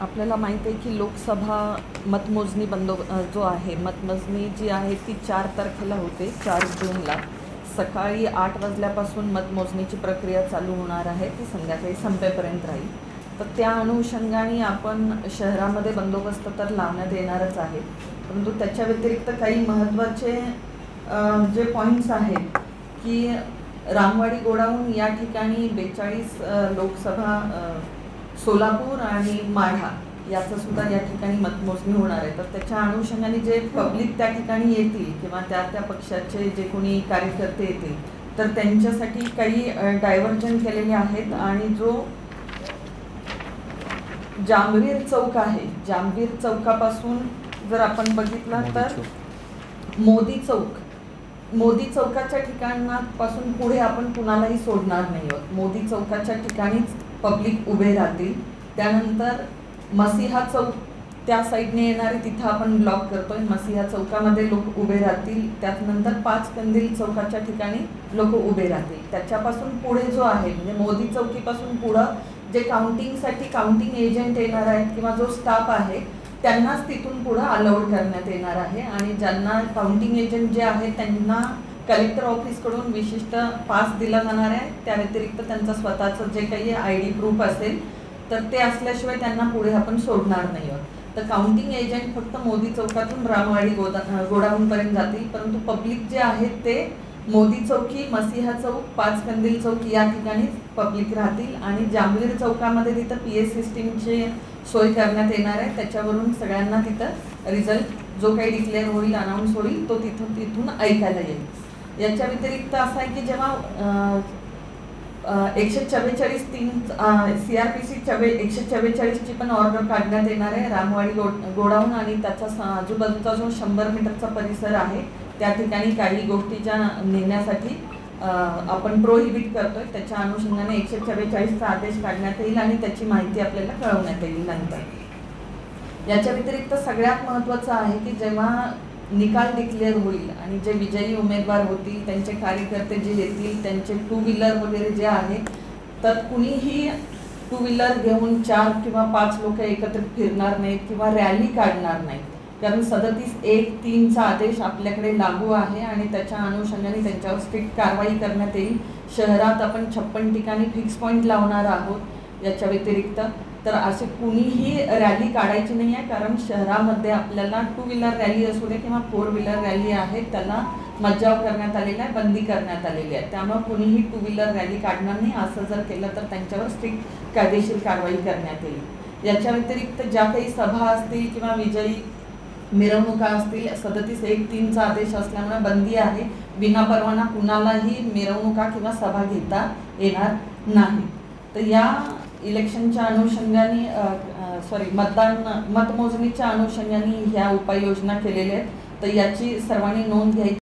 आपल्याला माहिती आहे की लोकसभा मतमोजणी जो आहे मतमोजणी जी आहे ती 4 तारखेला होते, 4 जूनला सकाळी 8 वाजल्यापासून मतमोजणीची प्रक्रिया चालू होणार आहे, ती संध्याकाळी संपेपर्यंत राहील. तर त्या अनुषंगाने आपण शहरामध्ये बंदोबस्त तर लावण्यात येणारच आहे, परंतु त्याच्या व्यतिरिक्त काही महत्त्वाचे जे पॉईंट्स आहेत की रामवाडी गोडाऊन या ठिकाणी 42 लोकसभा, सोलापूर आणि माढा याचं सुद्धा या ठिकाणी मतमोजणी होणार आहे. तर त्याच्या अनुषंगाने जे पब्लिक त्या ठिकाणी येतील किंवा त्या पक्षाचे जे कोणी कार्यकर्ते येतील तर त्यांच्यासाठी काही डायव्हर्जन केलेले आहेत. आणि जो जामवीर चौक आहे, जामवीर चौकापासून जर आपण बघितला तर मोदी चौकाच्या ठिकाणापासून पुढे आपण कुणालाही सोडणार नाही आहोत. मोदी चौकाच्या ठिकाणीच पब्लिक उभे राहतील. त्यानंतर मसिहा चौक त्या साईडने येणारे तिथं आपण ब्लॉक करतोय, मसिहा चौकामध्ये लोक उभे राहतील. त्यानंतर 5 कंदील चौकाच्या ठिकाणी लोक उभे राहतील. त्याच्यापासून पुढे जो आहे म्हणजे मोदी चौकीपासून पुढं जे काउंटिंग एजंट येणार आहेत किंवा जो स्टाफ आहे त्यांनाच तिथून पुढं अलाउड करण्यात येणार आहे. आणि ज्यांना काउंटिंग एजंट जे आहेत त्यांना कलेक्टर ऑफिसकडून विशिष्ट पास दिला जाणार आहे. त्या व्यतिरिक्त त्यांचं स्वतःचं जे काही ID प्रूफ असेल तर ते असल्याशिवाय त्यांना पुढे आपण सोडणार नाही आहोत. तर काउंटिंग एजंट फक्त मोदी चौकातून रामवाडी गोडाऊनपर्यंत जातील, परंतु पब्लिक जे आहेत ते मोदी चौकी, मसिहा चौक, 5 कंदील चौक या ठिकाणीच पब्लिक राहतील. आणि जामवीर चौकामध्ये तिथं PS सिस्टीमची सोय करण्यात येणार आहे. त्याच्यावरून सगळ्यांना तिथं रिझल्ट जो काही डिक्लेअर होईल, अनाऊन्स होईल तो तिथून ऐकायला येईल. याच्या व्यतिरिक्त असं आहे की जेव्हा 144(3) CRPC 144ची पण ऑर्डर काढण्यात येणार आहे. रामवाडी गोडाऊन आणि त्याचा आजूबाजूचा जो 100 मीटरचा परिसर आहे त्या ठिकाणी काही गोष्टी ज्या नेण्यासाठी आपण प्रोहिबिट करतोय, त्याच्या अनुषंगाने 144चा आदेश काढण्यात येईल आणि त्याची माहिती आपल्याला कळवण्यात येईल नंतर. याच्या व्यतिरिक्त सगळ्यात महत्त्वाचं आहे की जेव्हा निकाल डिक्लेअर होईल आणि जे विजयी उमेदवार होतील त्यांचे कार्यकर्ते जे येतील त्यांचे 2 व्हीलर वगैरे जे आहे तर कुणीही 2 व्हीलर घेऊन 4 किंवा 5 लोक एकत्रित फिरणार नाहीत किंवा रॅली काढणार नाहीत, कारण 37(1)(3)चा आदेश आपल्याकडे लागू आहे आणि त्याच्या अनुषंगाने त्यांच्यावर स्ट्रिक्ट कारवाई करण्यात येईल. शहरात आपण 56 ठिकाणी फिक्स पॉईंट लावणार आहोत. याच्या व्यतिरिक्त तर असे कुणीही रॅली काढायची नाही आहे, कारण शहरामध्ये आपल्याला 2 व्हीलर रॅली असू दे किंवा 4 व्हीलर रॅली आहे त्याला मज्जाव करण्यात आलेला आहे, बंदी करण्यात आलेली आहे. त्यामुळे कुणीही 2 व्हीलर रॅली काढणार नाही. असं जर केलं तर त्यांच्यावर स्ट्रिक्ट कायदेशीर कारवाई करण्यात येईल. याच्या व्यतिरिक्त ज्या काही सभा असतील किंवा विजयी मिरवणुका असतील 37(1)(3)चा आदेश असल्यामुळे बंदी आहे. विनापरवाना कुणालाही मिरवणुका किंवा सभा घेता येणार नाही. तर या इलेक्शनच्या अनुषंगाने मतमोजणीच्या अनुषंगाने ह्या उपाययोजना केलेल्या आहेत. तर याची सर्वांनी नोंद घ्यायची.